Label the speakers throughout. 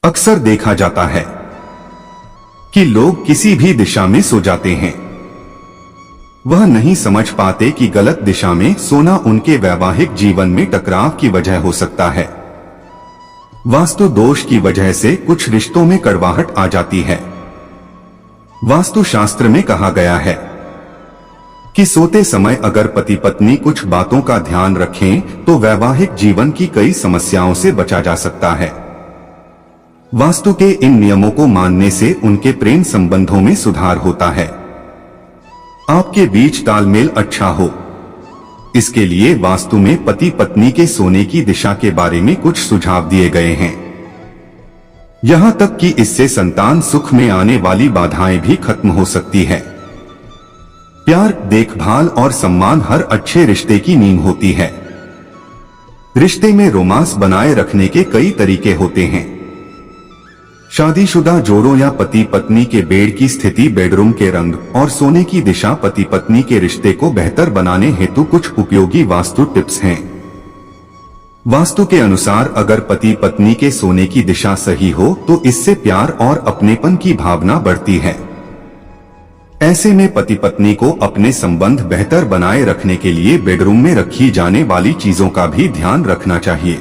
Speaker 1: अक्सर देखा जाता है कि लोग किसी भी दिशा में सो जाते हैं। वह नहीं समझ पाते कि गलत दिशा में सोना उनके वैवाहिक जीवन में टकराव की वजह हो सकता है। वास्तु दोष की वजह से कुछ रिश्तों में कड़वाहट आ जाती है। वास्तु शास्त्र में कहा गया है कि सोते समय अगर पति पत्नी कुछ बातों का ध्यान रखें तो वैवाहिक जीवन की कई समस्याओं से बचा जा सकता है। वास्तु के इन नियमों को मानने से उनके प्रेम संबंधों में सुधार होता है। आपके बीच तालमेल अच्छा हो, इसके लिए वास्तु में पति पत्नी के सोने की दिशा के बारे में कुछ सुझाव दिए गए हैं। यहां तक कि इससे संतान सुख में आने वाली बाधाएं भी खत्म हो सकती है। प्यार, देखभाल और सम्मान हर अच्छे रिश्ते की नींव होती है। रिश्ते में रोमांस बनाए रखने के कई तरीके होते हैं। शादीशुदा जोड़ों या पति पत्नी के बेड की स्थिति, बेडरूम के रंग और सोने की दिशा पति पत्नी के रिश्ते को बेहतर बनाने हेतु कुछ उपयोगी वास्तु टिप्स हैं। वास्तु के अनुसार अगर पति पत्नी के सोने की दिशा सही हो तो इससे प्यार और अपनेपन की भावना बढ़ती है। ऐसे में पति पत्नी को अपने संबंध बेहतर बनाए रखने के लिए बेडरूम में रखी जाने वाली चीजों का भी ध्यान रखना चाहिए।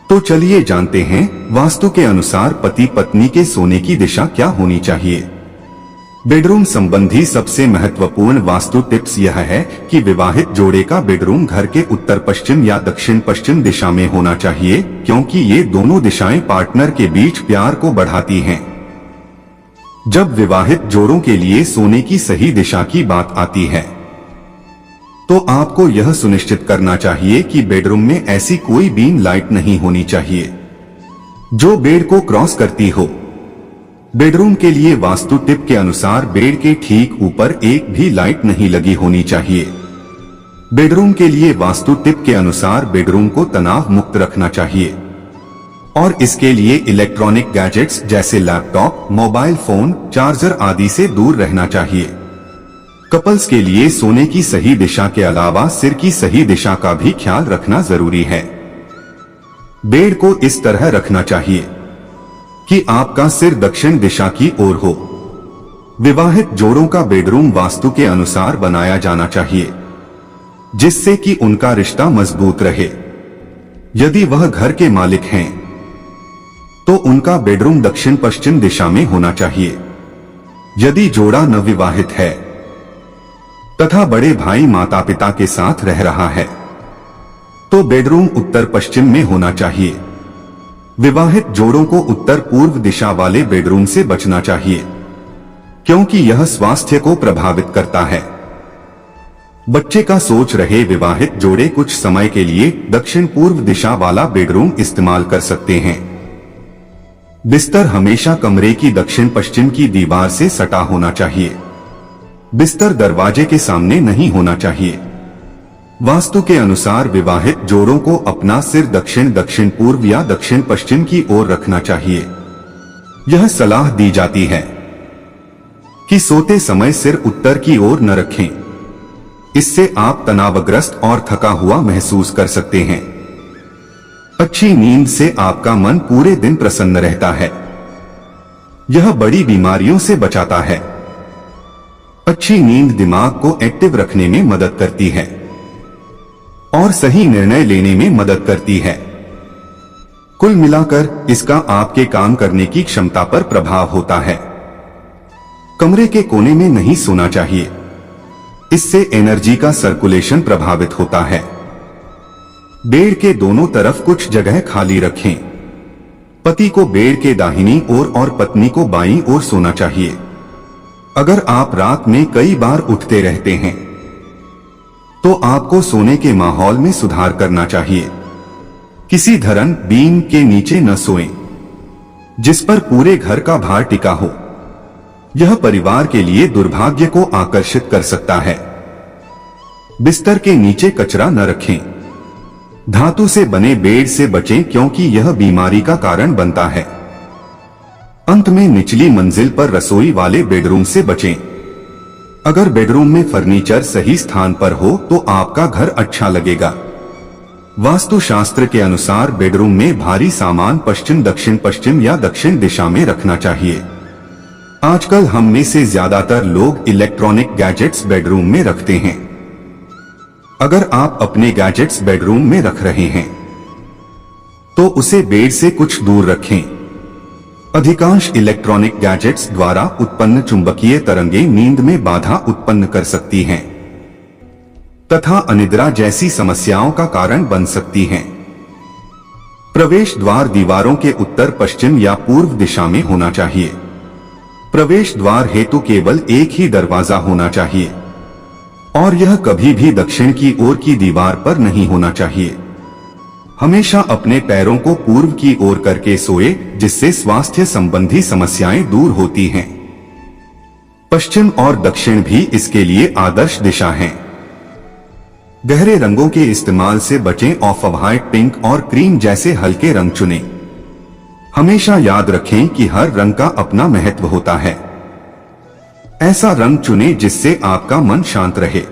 Speaker 1: तो चलिए जानते हैं वास्तु के अनुसार पति पत्नी के सोने की दिशा क्या होनी चाहिए। बेडरूम संबंधी सबसे महत्वपूर्ण वास्तु टिप्स यह है कि विवाहित जोड़े का बेडरूम घर के उत्तर पश्चिम या दक्षिण पश्चिम दिशा में होना चाहिए, क्योंकि ये दोनों दिशाएं पार्टनर के बीच प्यार को बढ़ाती हैं। जब विवाहित जोड़ों के लिए सोने की सही दिशा की बात आती है तो आपको यह सुनिश्चित करना चाहिए कि बेडरूम में ऐसी कोई बीम लाइट नहीं होनी चाहिए जो बेड को क्रॉस करती हो। बेडरूम के लिए वास्तु टिप के अनुसार बेड के ठीक ऊपर एक भी लाइट नहीं लगी होनी चाहिए। बेडरूम के लिए वास्तु टिप के अनुसार बेडरूम को तनाव मुक्त रखना चाहिए और इसके लिए इलेक्ट्रॉनिक गैजेट्स जैसे लैपटॉप, मोबाइल फोन, चार्जर आदि से दूर रहना चाहिए। कपल्स के लिए सोने की सही दिशा के अलावा सिर की सही दिशा का भी ख्याल रखना जरूरी है। बेड को इस तरह रखना चाहिए कि आपका सिर दक्षिण दिशा की ओर हो। विवाहित जोड़ों का बेडरूम वास्तु के अनुसार बनाया जाना चाहिए जिससे कि उनका रिश्ता मजबूत रहे। यदि वह घर के मालिक हैं तो उनका बेडरूम दक्षिण पश्चिम दिशा में होना चाहिए। यदि जोड़ा नवविवाहित है तथा बड़े भाई माता पिता के साथ रह रहा है तो बेडरूम उत्तर पश्चिम में होना चाहिए। विवाहित जोड़ों को उत्तर पूर्व दिशा वाले बेडरूम से बचना चाहिए क्योंकि यह स्वास्थ्य को प्रभावित करता है। बच्चे का सोच रहे विवाहित जोड़े कुछ समय के लिए दक्षिण पूर्व दिशा वाला बेडरूम इस्तेमाल कर सकते हैं। बिस्तर हमेशा कमरे की दक्षिण पश्चिम की दीवार से सटा होना चाहिए। बिस्तर दरवाजे के सामने नहीं होना चाहिए। वास्तु के अनुसार विवाहित जोड़ों को अपना सिर दक्षिण दक्षिण पूर्व या दक्षिण पश्चिम की ओर रखना चाहिए। यह सलाह दी जाती है कि सोते समय सिर उत्तर की ओर न रखें, इससे आप तनावग्रस्त और थका हुआ महसूस कर सकते हैं। अच्छी नींद से आपका मन पूरे दिन प्रसन्न रहता है। यह बड़ी बीमारियों से बचाता है। अच्छी नींद दिमाग को एक्टिव रखने में मदद करती है और सही निर्णय लेने में मदद करती है। कुल मिलाकर इसका आपके काम करने की क्षमता पर प्रभाव होता है। कमरे के कोने में नहीं सोना चाहिए, इससे एनर्जी का सर्कुलेशन प्रभावित होता है। बेड के दोनों तरफ कुछ जगह खाली रखें। पति को बेड के दाहिनी ओर और पत्नी को बाईं ओर सोना चाहिए। अगर आप रात में कई बार उठते रहते हैं तो आपको सोने के माहौल में सुधार करना चाहिए। किसी धरन बीम के नीचे न सोएं जिस पर पूरे घर का भार टिका हो। यह परिवार के लिए दुर्भाग्य को आकर्षित कर सकता है। बिस्तर के नीचे कचरा न रखें। धातु से बने बेड से बचें क्योंकि यह बीमारी का कारण बनता है। अंत में निचली मंजिल पर रसोई वाले बेडरूम से बचें। अगर बेडरूम में फर्नीचर सही स्थान पर हो तो आपका घर अच्छा लगेगा। वास्तुशास्त्र के अनुसार बेडरूम में भारी सामान पश्चिम दक्षिण पश्चिम या दक्षिण दिशा में रखना चाहिए। आजकल हम में से ज्यादातर लोग इलेक्ट्रॉनिक गैजेट्स बेडरूम में रखते हैं। अगर आप अपने गैजेट्स बेडरूम में रख रहे हैं तो उसे बेड से कुछ दूर रखें। अधिकांश इलेक्ट्रॉनिक गैजेट्स द्वारा उत्पन्न चुंबकीय तरंगें नींद में बाधा उत्पन्न कर सकती हैं तथा अनिद्रा जैसी समस्याओं का कारण बन सकती हैं। प्रवेश द्वार दीवारों के उत्तर पश्चिम या पूर्व दिशा में होना चाहिए। प्रवेश द्वार हेतु केवल एक ही दरवाजा होना चाहिए और यह कभी भी दक्षिण की ओर की दीवार पर नहीं होना चाहिए। हमेशा अपने पैरों को पूर्व की ओर करके सोए, जिससे स्वास्थ्य संबंधी समस्याएं दूर होती हैं। पश्चिम और दक्षिण भी इसके लिए आदर्श दिशा हैं। गहरे रंगों के इस्तेमाल से बचें। ऑफ व्हाइट, पिंक और क्रीम जैसे हल्के रंग चुनें। हमेशा याद रखें कि हर रंग का अपना महत्व होता है। ऐसा रंग चुनें जिससे आपका मन शांत रहे।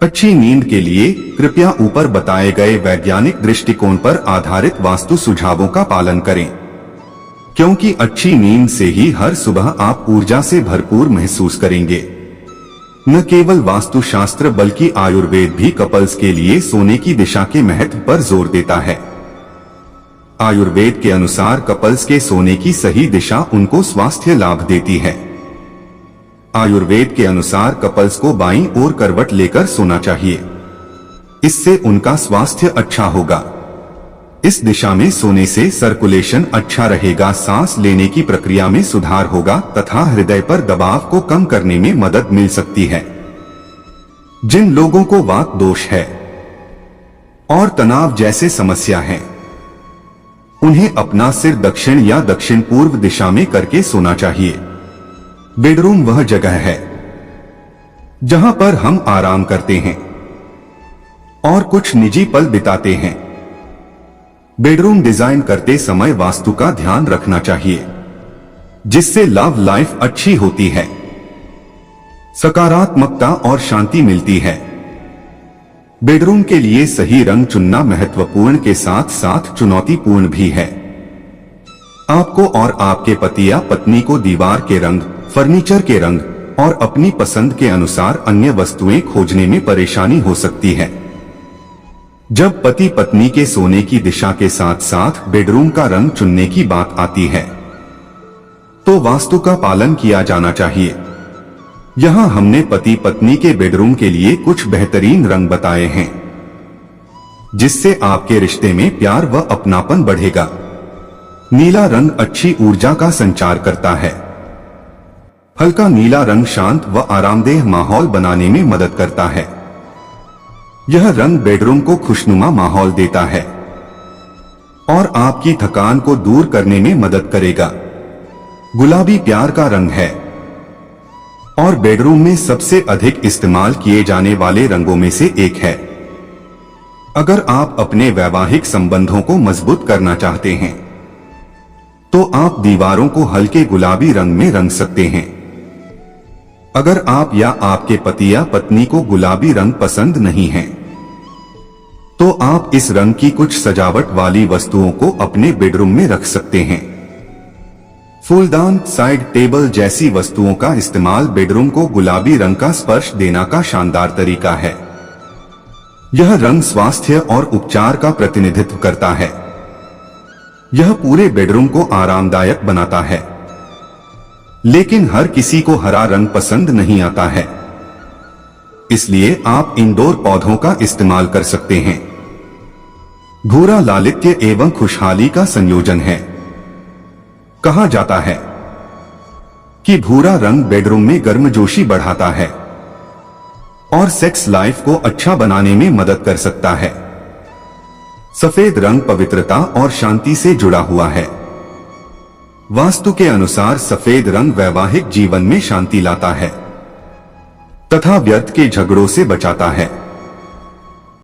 Speaker 1: अच्छी नींद के लिए कृपया ऊपर बताए गए वैज्ञानिक दृष्टिकोण पर आधारित वास्तु सुझावों का पालन करें, क्योंकि अच्छी नींद से ही हर सुबह आप ऊर्जा से भरपूर महसूस करेंगे। न केवल वास्तुशास्त्र बल्कि आयुर्वेद भी कपल्स के लिए सोने की दिशा के महत्व पर जोर देता है। आयुर्वेद के अनुसार कपल्स के सोने की सही दिशा उनको स्वास्थ्य लाभ देती है। आयुर्वेद के अनुसार कपल्स को बाईं ओर करवट लेकर सोना चाहिए। इससे उनका स्वास्थ्य अच्छा होगा। इस दिशा में सोने से सर्कुलेशन अच्छा रहेगा, सांस लेने की प्रक्रिया में सुधार होगा तथा हृदय पर दबाव को कम करने में मदद मिल सकती है। जिन लोगों को वात दोष है और तनाव जैसे समस्या है, उन्हें अपना सिर दक्षिण या दक्षिण पूर्व दिशा में करके सोना चाहिए। बेडरूम वह जगह है जहां पर हम आराम करते हैं और कुछ निजी पल बिताते हैं। बेडरूम डिजाइन करते समय वास्तु का ध्यान रखना चाहिए, जिससे लव लाइफ अच्छी होती है, सकारात्मकता और शांति मिलती है। बेडरूम के लिए सही रंग चुनना महत्वपूर्ण के साथ साथ चुनौतीपूर्ण भी है। आपको और आपके पति या पत्नी को दीवार के रंग, फर्नीचर के रंग और अपनी पसंद के अनुसार अन्य वस्तुएं खोजने में परेशानी हो सकती है। जब पति पत्नी के सोने की दिशा के साथ साथ बेडरूम का रंग चुनने की बात आती है, तो वास्तु का पालन किया जाना चाहिए। यहां हमने पति पत्नी के बेडरूम के लिए कुछ बेहतरीन रंग बताए हैं, जिससे आपके रिश्ते में प्यार व अपनापन बढ़ेगा। नीला रंग अच्छी ऊर्जा का संचार करता है। हल्का नीला रंग शांत व आरामदेह माहौल बनाने में मदद करता है। यह रंग बेडरूम को खुशनुमा माहौल देता है और आपकी थकान को दूर करने में मदद करेगा। गुलाबी प्यार का रंग है और बेडरूम में सबसे अधिक इस्तेमाल किए जाने वाले रंगों में से एक है। अगर आप अपने वैवाहिक संबंधों को मजबूत करना चाहते हैं, तो आप दीवारों को हल्के गुलाबी रंग में रंग सकते हैं। अगर आप या आपके पति या पत्नी को गुलाबी रंग पसंद नहीं है, तो आप इस रंग की कुछ सजावट वाली वस्तुओं को अपने बेडरूम में रख सकते हैं। फूलदान, साइड टेबल जैसी वस्तुओं का इस्तेमाल बेडरूम को गुलाबी रंग का स्पर्श देना का शानदार तरीका है। यह रंग स्वास्थ्य और उपचार का प्रतिनिधित्व करता है। यह पूरे बेडरूम को आरामदायक बनाता है। लेकिन हर किसी को हरा रंग पसंद नहीं आता है, इसलिए आप इंडोर पौधों का इस्तेमाल कर सकते हैं। भूरा लालित्य एवं खुशहाली का संयोजन है। कहा जाता है कि भूरा रंग बेडरूम में गर्मजोशी बढ़ाता है और सेक्स लाइफ को अच्छा बनाने में मदद कर सकता है। सफेद रंग पवित्रता और शांति से जुड़ा हुआ है। वास्तु के अनुसार सफेद रंग वैवाहिक जीवन में शांति लाता है तथा व्यर्थ के झगड़ों से बचाता है।